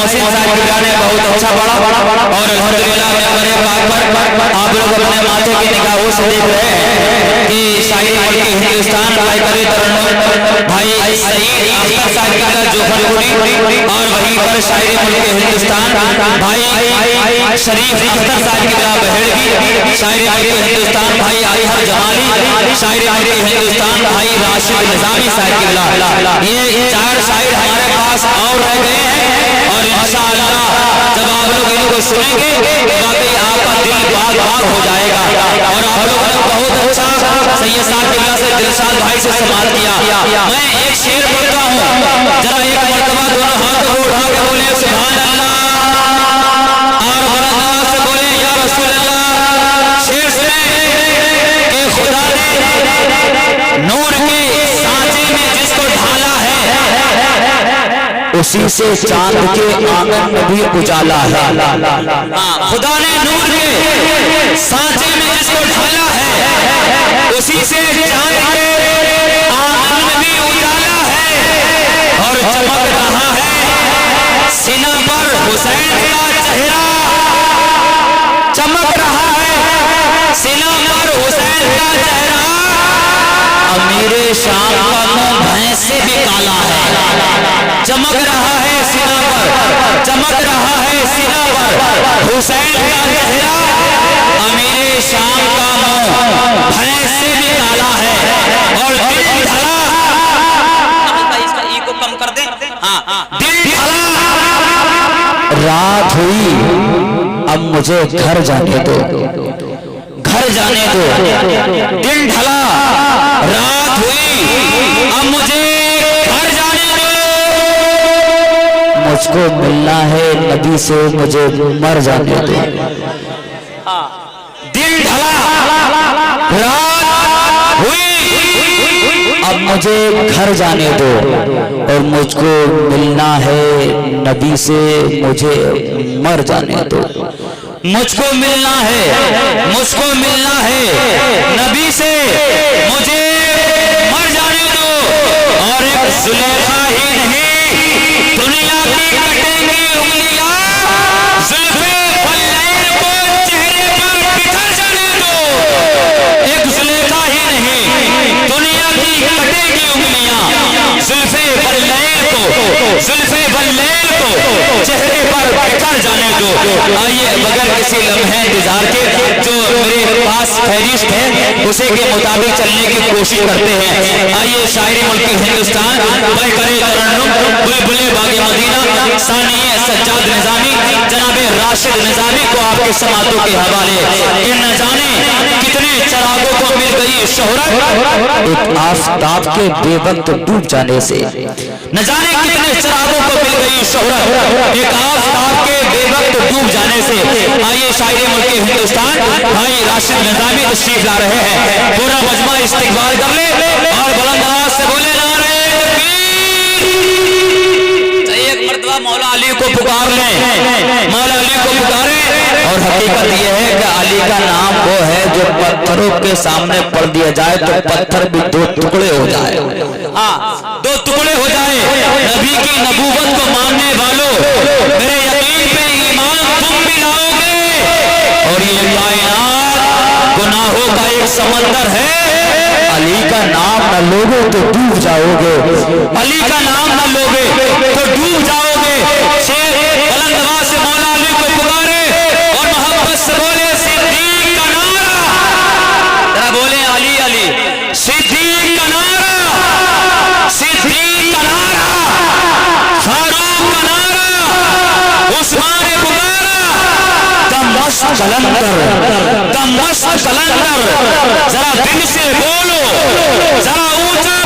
नसीम साहब की ने बहुत अच्छा पढ़ा और अल्हम्दुलिल्लाह मेरे पाक पर आप लोग अपने माथे की निगाहों से देख रहे हैं कि शाही मुल्क हिंदुस्तान भाई करे तरन्नुम भाई सईद आफ्ताब साहब की जोफरपुरी और वहीं पर शायरी मुल्क हिंदुस्तान भाई शरीफ अख्तर साहब की बहेड़गी, शायरी मुल्क हिंदुस्तान भाई आलिहर जमाली, शायरी मुल्क हिंदुस्तान भाई राशिद निजामी साहब की ये 4 शायर हमारे पास और रह गए हैं और इंशाअल्लाह जब आप लोग इनको सुनेंगे वाकई आपका दिल बाग बाग हो जाएगा। और आप लोगों ने बहुत अच्छा सैयद साहब किबला से दिलशाद भाई से सवाल किया। मैं एक शेर पढ़ता हूँ, जरा एक मर्तबा दोनों हाथ को उठा के बोले सुभान अल्लाह और बड़ा से बोले या रसूल अल्लाह। शेर सुने कि खुदा ने नूर के सांचे में जिसको ढाला है उसी से चांद के आंगन में भी उजाला है। खुदा ने नूर के सांचे में जिसको ढाला है उसी से चांद के आंगन में भी उजाला है। और चमक रहा है सीना पर हुसैन का चेहरा, चमक रहा है सीना पर हुसैन का चेहरा। अमीरे शाम का मुंह भैंस से भी काला है। चमक रहा है सीना पर, चमक रहा है सीना पर हुसैन का चेहरा। अमीरे शाम का मुंह भैंस से भी काला है। और दिल ढला, इसका ई को कम कर दे। हाँ, दिल ढला, रात हुई अब मुझे घर जाने दो, घर जाने दो। दिल ढला, रात हुई अब मुझे घर जाने दो। मुझको मिलना है नबी से, मुझे मर जाने दो। दिल ढला, रात हुई अब मुझे घर जाने दो और मुझको मिलना है नबी से, मुझे मर जाने दो। मुझको मिलना है, मुझको मिलना है नबी से, मुझे मर जाने दो। और एक जुलेखा ही नहीं दुनिया की कटेंगी उंगलियां, जुल्फे फल्लैन को चेहरे पर बिखर जाने दो। एक जुलेखा ही नहीं दुनिया की कटेंगी उंगलियां, जुल्फे फल्लैन को, जुल्फे फल्लैन को चेहरे पर बिखर जाने दो। आइए बगैर किसी लम्हे इंतजार के जो मेरे पास फहरिस्त है उसे के मुताबिक चलने की कोशिश करते हैं। आइए शायरी मुल्क हिंदुस्तान भाई करे तरन्नुम बुलबुले बागे मदीना सानिए सज्जाद निजामी जनाबे राशिद निजामी को आपके समातों के हवाले। कि न जाने कितने चरागों को मिल गई शोहरत एक आफताब के बेवक्त डूब जाने से, न जाने कितने चरागों को मिल गई शोहरत एक आफताब के बेवक्त डूब जाने से। आइए शायरी मुल्क हिंदुस्तान भाई राशिद निजामी तशरीफ ला रहे हैं। पूरा मजमा इस्तिकबाल कर ले और बुलंद आवाज से बोले नारे तकबीर। एक मर्तबा मौला अली को पुकार ले, मौला अली को पुकारे। और हकीकत यह है कि अली का नाम वो है जो पत्थरों के सामने पढ़ दिया जाए तो पत्थर भी 2 टुकड़े हो जाए। हाँ, 2 टुकड़े हो जाए। नबी की नबूवत को मानने वालों मेरे यकीन पे ईमान तुम भी लाओगे। और ये कायनात गुनाहों का एक समंदर है, अली का नाम न लोगे तो डूब जाओगे, अली का नाम न लोगे तो डूब जाओगे। शेर बुलंद आवाज से मौला अली को पुकारे और मोहब्बत से बोले सिद्दीक का नारा। जरा बोले अली अली, सिद्दीक का नारा, सिद्दीक का नारा, फारूक का नारा, उस्मान पुकारा। दमश्क कलंदर, दमश्क कलंदर, जरा दिल से बोलो, जरा ऊंचा